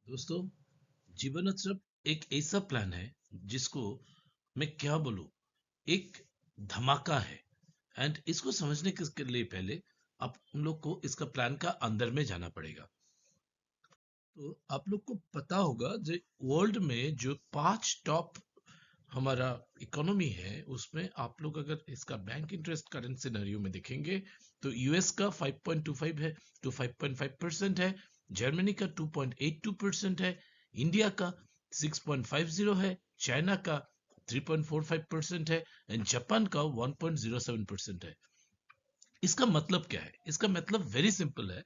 दोस्तों, जीवनोत्सव एक ऐसा प्लान है जिसको मैं क्या बोलूं, एक धमाका है। एंड इसको समझने के लिए पहले आप हम लोग को इसका प्लान का अंदर में जाना पड़ेगा। तो आप लोग को पता होगा जो वर्ल्ड में जो 5 टॉप हमारा इकोनॉमी है उसमें आप लोग अगर इसका बैंक इंटरेस्ट करंट सिनेरियो में देखेंगे तो यूएस का 5.25 है तो 5.5% है। जर्मनी का 2.82% है। इंडिया का 6.50 है। चाइना का 3.45% है। एंड जापान का 1.07% है। इसका मतलब क्या है? इसका मतलब वेरी सिंपल है।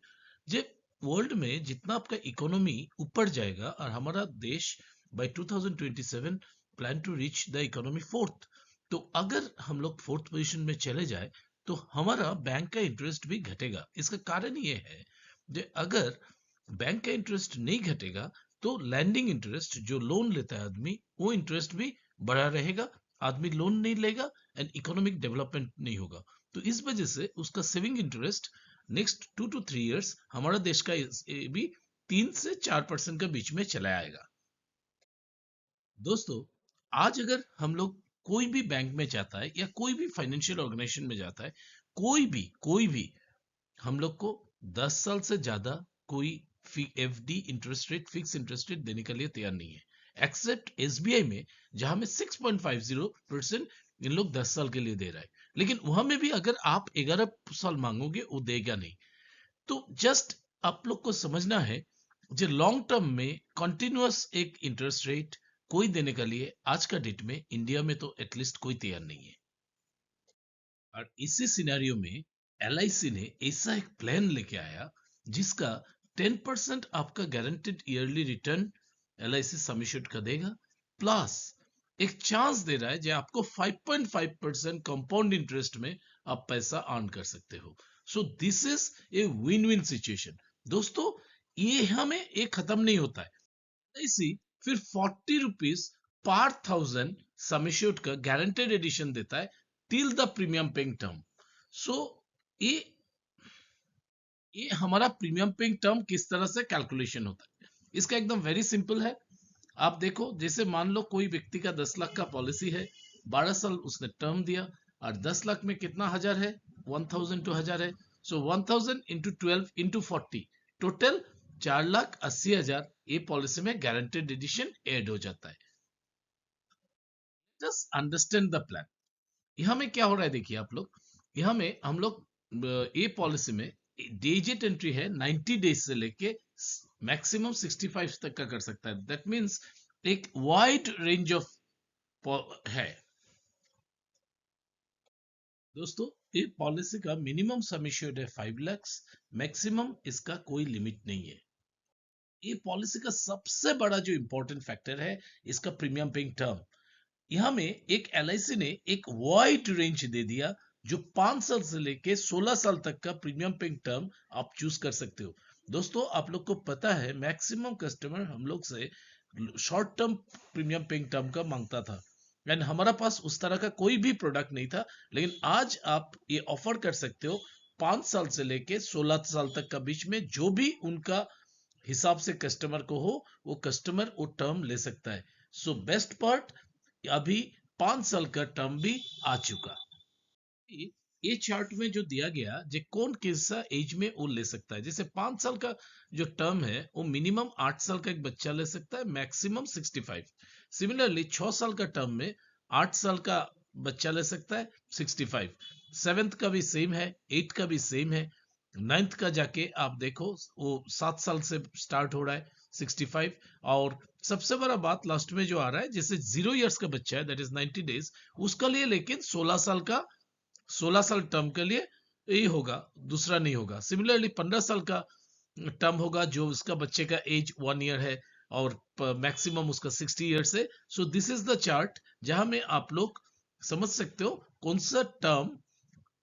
जे वर्ल्ड में जितना आपका इकोनॉमी ऊपर जाएगा और हमारा देश by 2027 plan to reach the economy fourth, तो अगर हम लोग फोर्थ पोजीशन में चले जाए तो हमारा बैंक का इंटरेस्ट भी घटेगा। इसका कारण ये है कि अगर बैंक का इंटरेस्ट नहीं घटेगा तो लैंडिंग इंटरेस्ट जो लोन लेता है आदमी, वो इंटरेस्ट भी बढ़ा रहेगा। आदमी लोन नहीं लेगा एंड इकोनॉमिक डेवलपमेंट नहीं होगा। तो इस वजह से उसका saving interest next 2 to 3 years हमारा देश का भी 3 से 4% के बीच में चला आएगा। दोस्तों, आज अगर हम लोग कोई भी बैंक में जाता है या कोई भी फाइनेंशियल ऑर्गेनाइजेशन में जाता है, कोई भी हम लोग को 10 साल से ज्यादा कोई FD interest rate, fix interest rate देने के लिए तैयार नहीं है, एक्सेप्ट एसबीआई में जहां में 6.50% इन लोग 10 साल के लिए दे रहा है। लेकिन वहां में भी अगर आप 11 साल मांगोगे वो देगा नहीं। तो जस्ट आप लोग को समझना है जो लॉन्ग टर्म में कंटिन्यूअस एक इंटरेस्ट रेट कोई देने के लिए आज का डेट में इंडिया में तो एटलीस्ट कोई तैयार नहीं है। और इसी सिनेरियो में एलआईसी ने ऐसा एक प्लान लेके आया जिसका 10% आपका गारंटेड ईयरली रिटर्न एलआईसी सम एश्योर्ड का देगा, प्लस एक चांस दे रहा है जो आपको 5.5% कंपाउंड इंटरेस्ट में आप पैसा अर्न कर सकते हो। So this is a win win situation. दोस्तों, ये हमें एक खत्म नहीं होता है। एलआईसी फिर 40 रुपीज पर 1000 सम एश्योर्ड का गारंटेड एडिशन देता है till the premium paying term. So ये ये हमारा प्रीमियम पेइंग टर्म किस तरह से कैलकुलेशन होता है, इसका एकदम वेरी सिंपल है। आप देखो, जैसे मान लो कोई व्यक्ति का 10 लाख का पॉलिसी है, 12 साल उसने टर्म दिया और 10 लाख में कितना हजार है, 1000 टू हजार है। सो 1000 इंटू 12 इंटू 40, टोटल 4,80,000 ये पॉलिसी में गारंटेड एडिशन ऐड हो जाता है। Just understand the plan. यहाँ में क्या हो रहा है देखिए आप लोग, यहाँ में हम लोग ये पॉलिसी में डेजेट एंट्री है 90 डेज से लेके मैक्सिमम 65 तक का कर सकता है। दैट मीन्स एक वाइड रेंज ऑफ है। दोस्तों, ये पॉलिसी का मिनिमम सम एश्योर्ड है 5 lakhs, मैक्सिमम इसका कोई लिमिट नहीं है। ये पॉलिसी का सबसे बड़ा जो इंपॉर्टेंट फैक्टर है इसका प्रीमियम पेइंग टर्म। यहाँ में एक एलआईसी ने एक वाइड रेंज दे दिया जो 5 साल से लेके 16 साल तक का प्रीमियम पेइंग टर्म आप चूज कर सकते हो। दोस्तों, आप लोग को पता है मैक्सिमम कस्टमर हम लोग से short term premium paying term का मांगता था एंड हमारा पास उस तरह का कोई भी प्रोडक्ट नहीं था। लेकिन आज आप ये ऑफर कर सकते हो 5 साल से लेके 16 साल तक का बीच में जो भी उनका हिसाब से कस्टमर को हो वो कस्टमर वो टर्म ले सकता है। सो बेस्ट पार्ट, अभी 5 साल का टर्म भी आ चुका। ये चार्ट में जो दिया गया जो कौन किसा एज में वो ले सकता है, जैसे 5 साल का जो टर्म है वो मिनिमम 8 साल का एक बच्चा ले सकता है, मैक्सिमम 65। सिमिलरली 6 साल का टर्म में 8 साल का बच्चा ले सकता है 65। सेवेंथ का भी सेम है, 8 का भी सेम है। नाइन्थ का जाके आप देखो वो 7 साल से स्टार्ट हो रहा है 65। और सबसे बड़ा बात लास्ट में जो आ रहा है, जैसे 0 years का बच्चा है दैट इज 90 days, उसका लिए लेकिन 16 साल का 16 साल टर्म के लिए यही होगा, दूसरा नहीं होगा। सिमिलरली 15 साल का टर्म होगा जो उसका बच्चे का एज 1 year है और मैक्सिमम उसका 60 years है। So this is the chart जहां में आप लोग समझ सकते हो कौन सा टर्म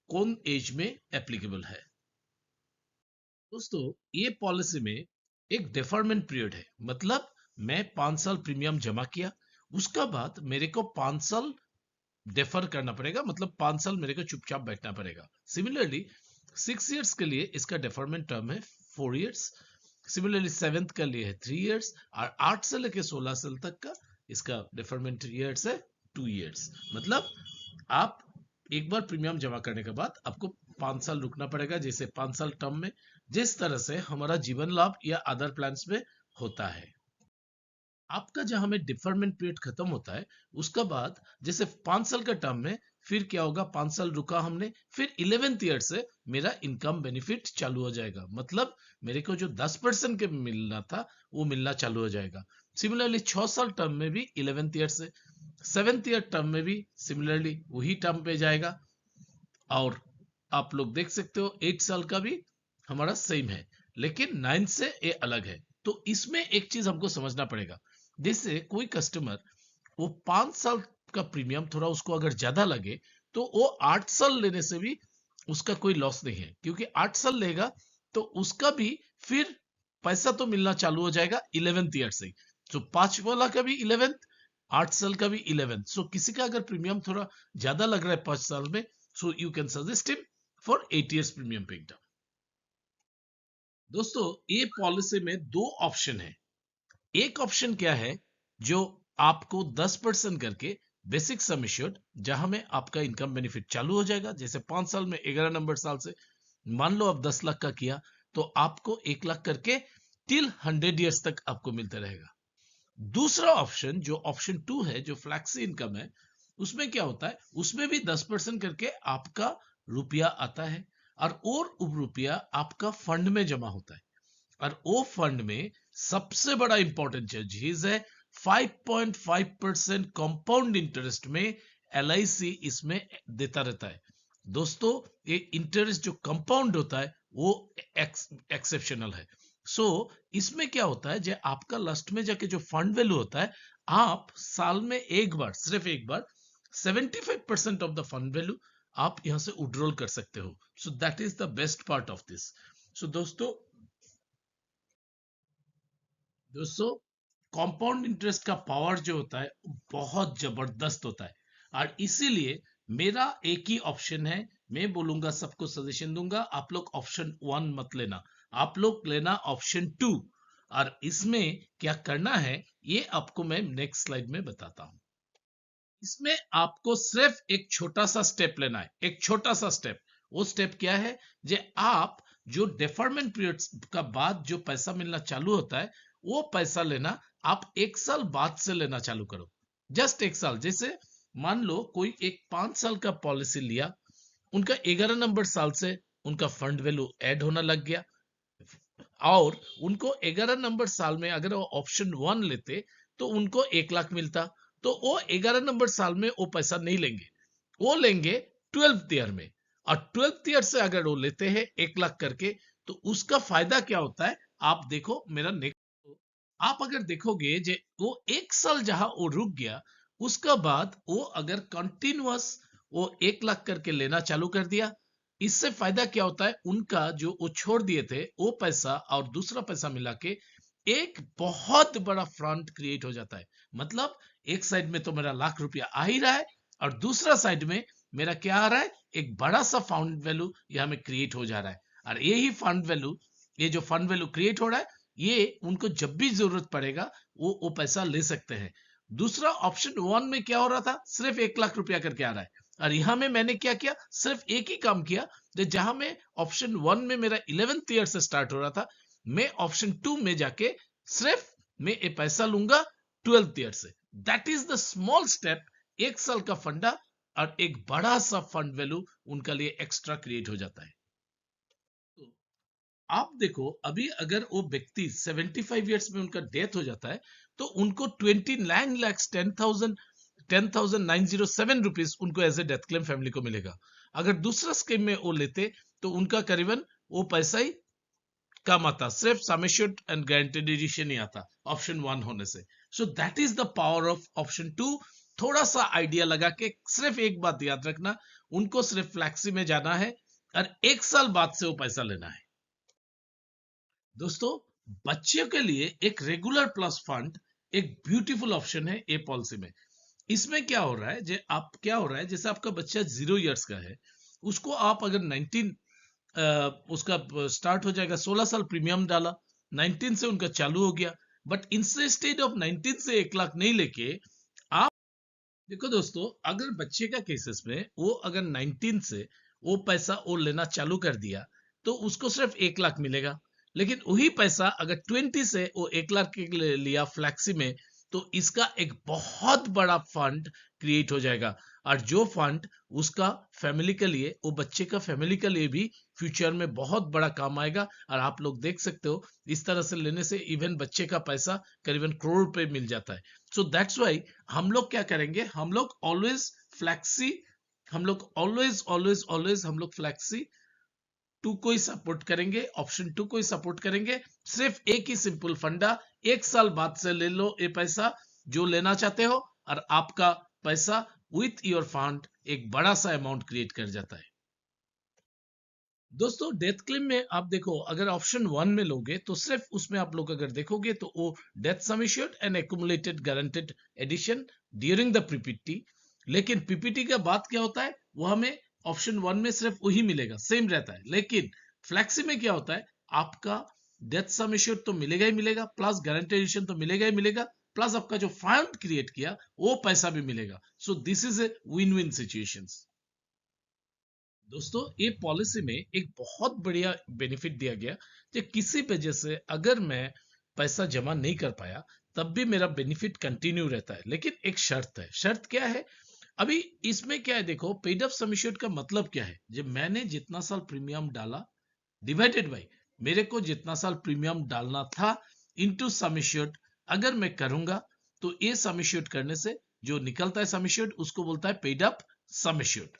कौन एज में एप्लीकेबल है। दोस्तों, ये पॉलिसी में एक डेफरमेंट पीरियड है, मतलब मैं 5 साल प्रीमियम जमा किया, उसका बाद मेरे को 5 साल डेफर करना पड़ेगा, मतलब 5 साल मेरे को चुपचाप बैठना पड़ेगा। सिमिलरली 6 years के लिए इसका डेफरमेंट टर्म है 4 years। सिमिलरली 7th का लिए है 3 इयर्स, और 8 से लेके 16 साल तक का इसका डिफरमेंट ईयर्स है 2 इयर्स। मतलब आप एक बार प्रीमियम जमा करने के बाद आपको 5 साल रुकना पड़ेगा, जैसे 5 साल टर्म में जिस तरह से हमारा जीवन लाभ या अदर प्लान्स में होता है। आपका जहां में डिफरमेंट पीरियड खत्म होता है, उसका बाद जैसे 5 साल का टर्म में फिर क्या होगा, 5 साल रुका हमने, फिर 11th ईयर से मेरा इनकम बेनिफिट चालू हो जाएगा। मतलब मेरे को जो 10% के मिलना था वो मिलना चालू हो जाएगा। सिमिलरली 6 साल टर्म में भी 11th ईयर से, 7th ईयर टर्म में भी सिमिलरली वही टर्म पे जाएगा। और आप लोग देख सकते हो 8 साल का भी हमारा सेम है, लेकिन 9 से ये अलग है। तो इसमें एक चीज हमको समझना पड़ेगा, जैसे कोई कस्टमर वो 5 साल का प्रीमियम थोड़ा उसको अगर ज्यादा लगे, तो वो 8 साल लेने से भी उसका कोई लॉस नहीं है, क्योंकि 8 साल लेगा तो उसका भी फिर पैसा तो मिलना चालू हो जाएगा 11th ईयर से। तो 5 वाला का भी 11th, 8 साल का भी 11th। सो किसी का अगर प्रीमियम थोड़ा ज्यादा लग रहा है 5 साल में, so you can suggest him for 8 years premium paying term। दोस्तों, ये पॉलिसी में दो ऑप्शन है। एक ऑप्शन क्या है, जो आपको 10% करके बेसिक सम एश्योर्ड, जहां में आपका इनकम बेनिफिट चालू हो जाएगा, जैसे 5 साल में 11 नंबर साल से मान लो आप 10 लाख का किया, तो आपको 1 लाख करके टिल 100 इयर्स तक आपको मिलता रहेगा। दूसरा ऑप्शन जो ऑप्शन 2 है, जो फ्लैक्सी इनकम है, उसमें क्या होता है, उसमें भी 10% करके आपका रुपया आता है, और रुपया आपका फंड में जमा होता है। और वो फंड में सबसे बड़ा इंपॉर्टेंट चीज है 5.5% कंपाउंड इंटरेस्ट में LIC इसमें देता रहता है। दोस्तों, ये इंटरेस्ट जो कंपाउंड होता है वो एक्सेप्शनल है। सो इसमें क्या होता है, जो आपका लास्ट में जाके जो फंड वैल्यू होता है, आप साल में एक बार, सिर्फ एक बार 75% ऑफ द फंड वैल्यू आप यहां से विड्रॉल कर सकते हो। So that is the best part of this. So दोस्तों कंपाउंड इंटरेस्ट का पावर जो होता है बहुत जबरदस्त होता है, और इसीलिए मेरा एक ही ऑप्शन है। मैं बोलूंगा, सबको सजेशन दूंगा, आप लोग ऑप्शन 1 मत लेना, आप लोग लेना ऑप्शन 2। और इसमें क्या करना है ये आपको मैं नेक्स्ट स्लाइड में बताता हूं। इसमें आपको सिर्फ एक छोटा सा स्टेप लेना है, एक छोटा सा स्टेप। वो स्टेप क्या है, जे आप जो डेफरमेंट पीरियड का बाद जो पैसा मिलना चालू होता है, वो पैसा लेना आप 1 साल बाद से लेना चालू करो। जस्ट 1 साल। जैसे मान लो कोई एक 5 साल का पॉलिसी लिया, उनका 11 नंबर साल से उनका फंड वैल्यू ऐड होना लग गया, और उनको 11 नंबर साल में अगर वो ऑप्शन 1 लेते तो उनको 1 लाख मिलता। तो वो 11 नंबर साल में वो पैसा नहीं लेंगे, वो लेंगे 12th ईयर में। और 12th ईयर से अगर वो लेते हैं 1 लाख करके, तो उसका फायदा क्या होता है, आप देखो मेरा नेक्स्ट। आप अगर देखोगे जे वो 1 साल जहां वो रुक गया, उसका बाद वो अगर कंटिन्यूअस वो 1 लाख करके लेना चालू कर दिया, इससे फायदा क्या होता है, उनका जो वो छोड़ दिए थे वो पैसा और दूसरा पैसा मिला के एक बहुत बड़ा फ्रंट क्रिएट हो जाता है। मतलब एक साइड में तो मेरा लाख रुपया आ ही रहा है, और दूसरा साइड में मेरा क्या आ रहा है, एक बड़ा सा फंड वैल्यू यहां में क्रिएट हो जा रहा है। और यही फंड वैल्यू, ये जो फंड वैल्यू क्रिएट हो रहा है, ये उनको जब भी जरूरत पड़ेगा वो पैसा ले सकते हैं। दूसरा ऑप्शन 1 में क्या हो रहा था, सिर्फ 1 लाख रुपया करके आ रहा है, और यहां में मैंने क्या किया, सिर्फ एक ही काम किया, जहां में ऑप्शन 1 में मेरा 11th ईयर से स्टार्ट हो रहा था, मैं ऑप्शन 2 में जाके सिर्फ मैं ये पैसा लूंगा 12th ईयर से। That is the small step. 1 साल का फंडा और एक बड़ा सा फंड वैल्यू उनका लिए एक्स्ट्रा क्रिएट हो जाता है। तो आप देखो, अभी अगर वो व्यक्ति 75 इयर्स में उनका डेथ हो जाता है, तो उनको 29 लाख 10,907 रुपीज उनको as a death claim family को मिलेगा। अगर दूसरा स्कीम में वो लेते तो उनका करीबन वो पैसा ही कम आता, सिर्फ समेश्योर्ड एंड गारंटेड एडिशन ही आता ऑप्शन 1 होने से। सो that is the power of option 2। थोड़ा सा आइडिया लगा के सिर्फ एक बात याद रखना, उनको सिर्फ फ्लैक्सी में जाना है और 1 साल बाद से वो पैसा लेना है। दोस्तों, बच्चों के लिए एक रेगुलर प्लस फंड एक ब्यूटीफुल ऑप्शन है ए पॉलिसी में। इसमें क्या हो रहा है, क्या हो रहा है, जैसे आपका बच्चा 0 इयर्स का है, उसको आप अगर 19 उसका स्टार्ट हो जाएगा, 16 साल प्रीमियम डाला, 19 से उनका चालू हो गया। बट इंस्टेड ऑफ 19 से 1 लाख नहीं लेके आप देखो दोस्तों, अगर बच्चे का केसेस में वो अगर 19 से वो पैसा वो लेना चालू कर दिया तो उसको सिर्फ 1 लाख मिलेगा। लेकिन वही पैसा अगर 20 से वो 1 लाख के लिए लिया फ्लैक्सी में, तो इसका एक बहुत बड़ा फंड क्रिएट हो जाएगा। और जो फंड उसका फैमिली के लिए, वो बच्चे का फैमिली के लिए भी फ्यूचर में बहुत बड़ा काम आएगा। और आप लोग देख सकते हो इस तरह से लेने से इवन बच्चे का पैसा करीबन करोड़ रुपए मिल जाता है। सो दैट्स वाई हम लोग क्या करेंगे, हम लोग ऑलवेज फ्लैक्सी, हम लोग ऑलवेज ऑलवेज ऑलवेज हम लोग फ्लैक्सी टू को ही सपोर्ट करेंगे, ऑप्शन 2 को ही सपोर्ट करेंगे। सिर्फ एक ही सिंपल फंडा, 1 साल बाद से ले लो ये पैसा जो लेना चाहते हो, और आपका पैसा विथ योर फंड एक बड़ा सा अमाउंट क्रिएट कर जाता है। दोस्तों डेथ क्लेम में आप देखो, अगर ऑप्शन 1 में लोगे तो सिर्फ उसमें आप लोग अगर देखोगे तो वो death sum assured and accumulated guaranteed addition during the PPT. लेकिन पीपीटी का बात क्या होता है, वो हमें ऑप्शन 1 में सिर्फ वही मिलेगा, सेम रहता है। लेकिन फ्लैक्सी में क्या होता है, आपका डेथ सम एश्योर्ड तो मिलेगा ही मिलेगा, प्लस गारंटेड एडिशन तो मिलेगा ही मिलेगा, प्लस आपका जो फंड क्रिएट किया वो पैसा भी मिलेगा। So this is a win win situations. दोस्तों ये पॉलिसी में एक बहुत बढ़िया बेनिफिट दिया गया कि किसी वजह से अगर मैं पैसा जमा नहीं कर पाया तब भी मेरा बेनिफिट कंटिन्यू रहता है। लेकिन एक शर्त है। शर्त क्या है, अभी इसमें क्या है देखो, पेड अप सम एश्योर्ड का मतलब क्या है, जब मैंने जितना साल प्रीमियम डाला डिवाइडेड बाई मेरे को जितना साल प्रीमियम डालना था इनटू सम एश्योर्ड, अगर मैं करूंगा तो ये सम एश्योर्ड करने से जो निकलता है सम एश्योर्ड उसको बोलता है पेड अप सम एश्योर्ड।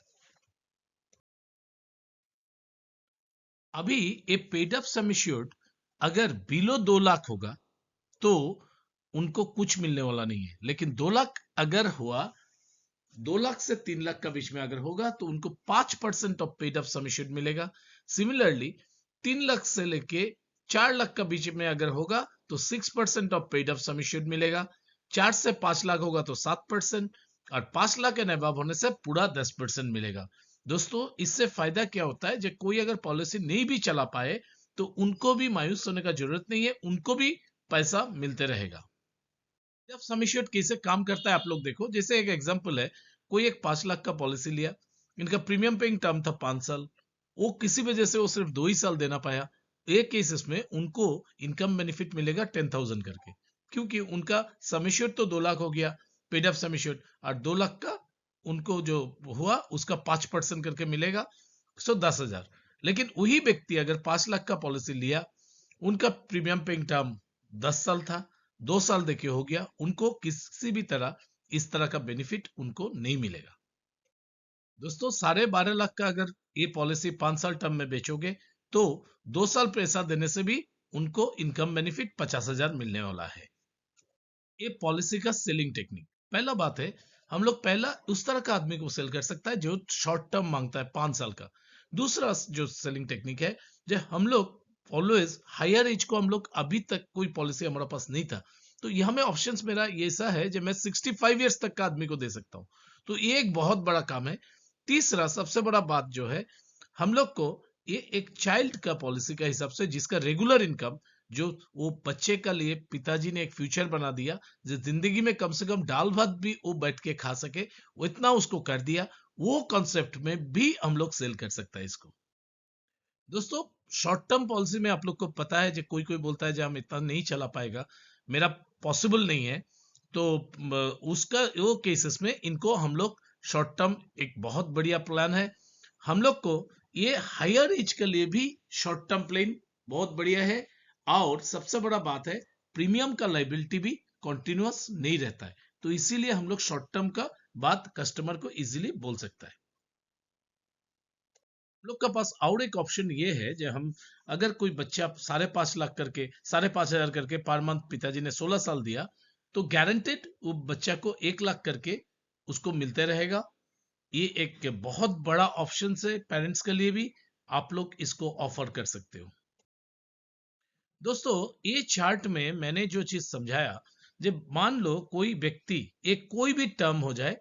अभी ये पेड अप सम एश्योर्ड अगर बिलो 2 लाख होगा तो उनको कुछ मिलने वाला नहीं है। लेकिन 2 लाख अगर हुआ, 2 लाख से 3 लाख का बीच में अगर होगा तो उनको 5% of paid up sum assured मिलेगा। सिमिलरली 3 लाख से लेके 4 लाख का बीच में अगर होगा तो 6% of paid up sum assured मिलेगा। 4 से 5 लाख होगा तो 7%, और 5 लाख एंड अबव होने से पूरा 10% मिलेगा। दोस्तों इससे फायदा क्या होता है, जब कोई अगर पॉलिसी नहीं भी चला पाए तो उनको भी मायूस होने का जरूरत नहीं है, उनको भी पैसा मिलते रहेगा। जब सम एश्योर्ड कैसे काम करता है आप लोग देखो, जैसे एक एग्जांपल है, कोई एक 5 लाख का पॉलिसी लिया, इनका प्रीमियम पेइंग टर्म था 5 साल, वो किसी वजह से वो सिर्फ 2 ही साल देना पाया। एक केसेस में उनको इनकम बेनिफिट मिलेगा 10,000 करके, क्योंकि उनका सम एश्योर्ड तो 2 लाख हो गया पेड अप सम एश्योर्ड, और 2 लाख का उनको जो हुआ उसका 5% करके मिलेगा, सो 10,000। लेकिन वही व्यक्ति अगर 5 लाख का पॉलिसी लिया, उनका प्रीमियम पेइंग टर्म 10 साल था, 2 साल देखिए हो गया, उनको किसी भी तरह इस तरह का बेनिफिट उनको नहीं मिलेगा। दोस्तों 12.5 लाख का अगर ये पॉलिसी 5 साल टर्म में बेचोगे तो 2 साल पैसा देने से भी उनको इनकम बेनिफिट 50,000 मिलने वाला है। ये पॉलिसी का सेलिंग टेक्निक, पहला बात है, हम लोग पहला उस तरह का आदमी को सेल कर सकता है जो शॉर्ट टर्म मांगता है 5 साल का। दूसरा जो सेलिंग टेक्निक है, जो हम लोग ऑलवेज हायर एज को, हम लोग अभी तक कोई पॉलिसी हमारे पास नहीं था, तो यहाँ में ऑप्शंस मेरा ये ऐसा है जो मैं 65 ईयर्स तक का आदमी को दे सकता हूँ, तो ये एक बहुत बड़ा काम है। तीसरा सबसे बड़ा बात जो है, हम लोग को ये एक चाइल्ड का पॉलिसी का हिसाब से जिसका रेगुलर इनकम, जो वो बच्चे का लिए पिताजी ने एक फ्यूचर बना दिया, जो जिंदगी में कम से कम दाल भात भी वो बैठ के खा सके, वो इतना उसको कर दिया, वो कॉन्सेप्ट में भी हम लोग सेल कर सकता है इसको। दोस्तों शॉर्ट टर्म पॉलिसी में आप लोग को पता है, जो कोई कोई बोलता है जो हम इतना नहीं चला पाएगा, मेरा पॉसिबल नहीं है, तो उसका वो केसेस में इनको हम लोग शॉर्ट टर्म एक बहुत बढ़िया प्लान है। हम लोग को ये हायर एज के लिए भी शॉर्ट टर्म प्लान बहुत बढ़िया है। और सबसे बड़ा बात है, प्रीमियम का लाइबिलिटी भी कॉन्टिन्यूअस नहीं रहता है, तो इसीलिए हम लोग शॉर्ट टर्म का बात कस्टमर को इजीली बोल सकता है। हम लोग का पास और एक ऑप्शन ये है, जो हम अगर कोई बच्चा 5.5 लाख करके 5,500 करके पर मंथ पिताजी ने 16 साल दिया, तो गारंटेड वो बच्चा को 1 लाख करके उसको मिलते रहेगा। ये एक बहुत बड़ा ऑप्शन है पेरेंट्स के लिए भी, आप लोग इसको ऑफर कर सकते हो। दोस्तों ये चार्ट में मैंने जो चीज समझाया, जब मान लो कोई व्यक्ति, एक कोई भी टर्म हो जाए,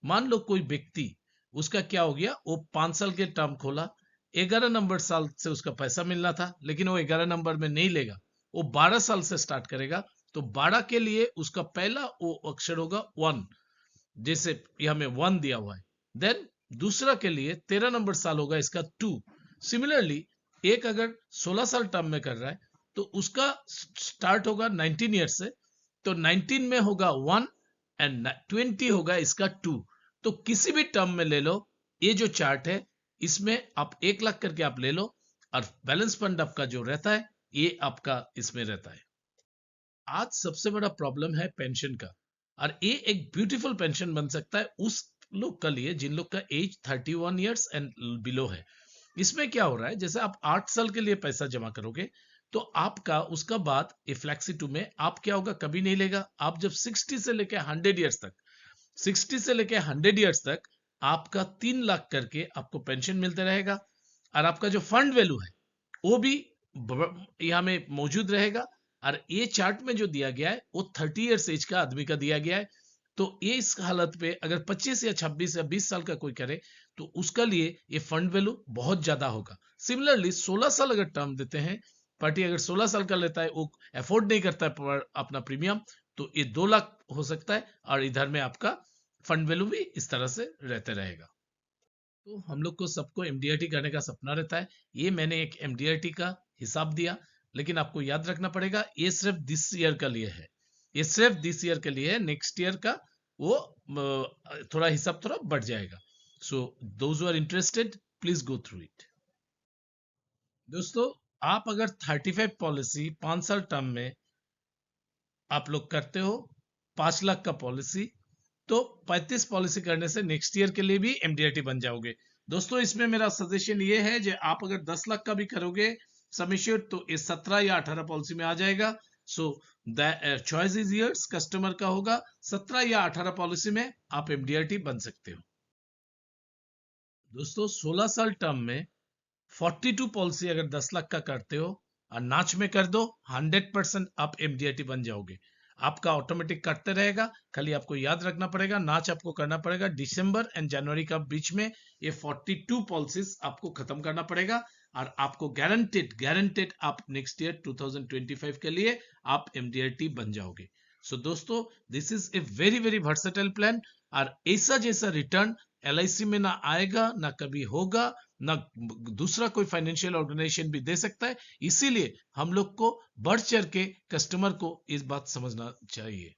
मान लो कोई व्यक्ति उसका क्या हो गया, वो 5 साल के टर्म खोला, 11 नंबर साल से उसका पैसा मिलना था, लेकिन वो 11 नंबर में नहीं लेगा, वो 12 साल से स्टार्ट करेगा। तो 12 के लिए उसका पहला वो अक्षर होगा 1, जैसे यहां में 1 दिया हुआ है। देन दूसरा के लिए 13 नंबर साल होगा इसका 2। सिमिलरली एक अगर 16 साल टर्म में कर रहा है तो उसका स्टार्ट होगा 19 ईयर से, तो 19 में होगा 1 एंड 20 होगा इसका 2। तो किसी भी टर्म में ले लो, ये जो चार्ट है इसमें आप 1 लाख करके आप ले लो, और बैलेंस फंड आपका जो रहता है ये आपका इसमें रहता है। आज सबसे बड़ा प्रॉब्लम है पेंशन का, और ये एक ब्यूटीफुल पेंशन बन सकता है उस लोग का लिए जिन लोग का एज 31 ईयर्स एंड बिलो है। इसमें क्या हो रहा है, जैसे आप 8 साल के लिए पैसा जमा करोगे तो आपका उसका बाद फ्लैक्सी 2 में आप क्या होगा, कभी नहीं लेगा। आप जब 60 से लेके 100 ईयर्स तक, 60 से लेके 100 ईयर्स तक आपका 3 लाख करके आपको पेंशन मिलता रहेगा, और आपका जो फंड वैल्यू है वो भी यहां में मौजूद रहेगा। और ये चार्ट में जो दिया गया है वो 30 ईयर्स एज का आदमी का दिया गया है। तो ये इस हालत पे अगर 25 या 26 या 20 साल का कोई करे तो उसका लिए ये फंड वैल्यू बहुत ज्यादा होगा। सिमिलरली 16 साल अगर टर्म देते हैं, पार्टी अगर 16 साल का लेता है, वो अफोर्ड नहीं करता है अपना प्रीमियम, तो ये 2 लाख हो सकता है, और इधर में आपका फंड वैल्यू भी इस तरह से रहते रहेगा। तो हम लोग को सबको एमडीआरटी करने का सपना रहता है। ये मैंने एक एमडीआरटी का हिसाब दिया, लेकिन आपको याद रखना पड़ेगा ये सिर्फ दिस ईयर का लिए है, ये सिर्फ दिस ईयर के लिए है। नेक्स्ट ईयर का वो थोड़ा हिसाब थोड़ा बढ़ जाएगा। So those who are interested please go through it. दोस्तों, आप अगर 35 पॉलिसी 5 साल टर्म में आप लोग करते हो, 5 लाख का पॉलिसी, तो 35 पॉलिसी करने से नेक्स्ट ईयर के लिए भी एमडीआरटी बन जाओगे। दोस्तों, इसमें मेरा सजेशन ये है जो आप अगर 10 लाख का भी करोगे सम एश्योर्ड तो ये 17 या 18 पॉलिसी में आ जाएगा। So the choice is yours, customer का होगा। 17 या 18 पॉलिसी में आप एमडीआरटी बन सकते हो। दोस्तों, 16 साल टर्म में 42 पॉलिसी अगर 10 लाख का करते हो और नाच में कर दो, 100% आप एमडीआरटी बन जाओगे। आपका ऑटोमेटिक कटते रहेगा, खाली आपको याद रखना पड़ेगा नाच आपको करना पड़ेगा दिसंबर एंड जनवरी का बीच में। ये 42 पॉलिसीज आपको खत्म करना पड़ेगा, और आपको गारंटेड आप नेक्स्ट ईयर 2025 के लिए आप एमडीआरटी बन जाओगे। सो दोस्तों, this is a very very versatile plan, और ऐसा जैसा रिटर्न एलआईसी में ना आएगा, ना कभी होगा, ना दूसरा कोई फाइनेंशियल ऑर्गेनाइजेशन भी दे सकता है। इसीलिए हम लोग को बढ़ चढ़ के कस्टमर को इस बात समझना चाहिए।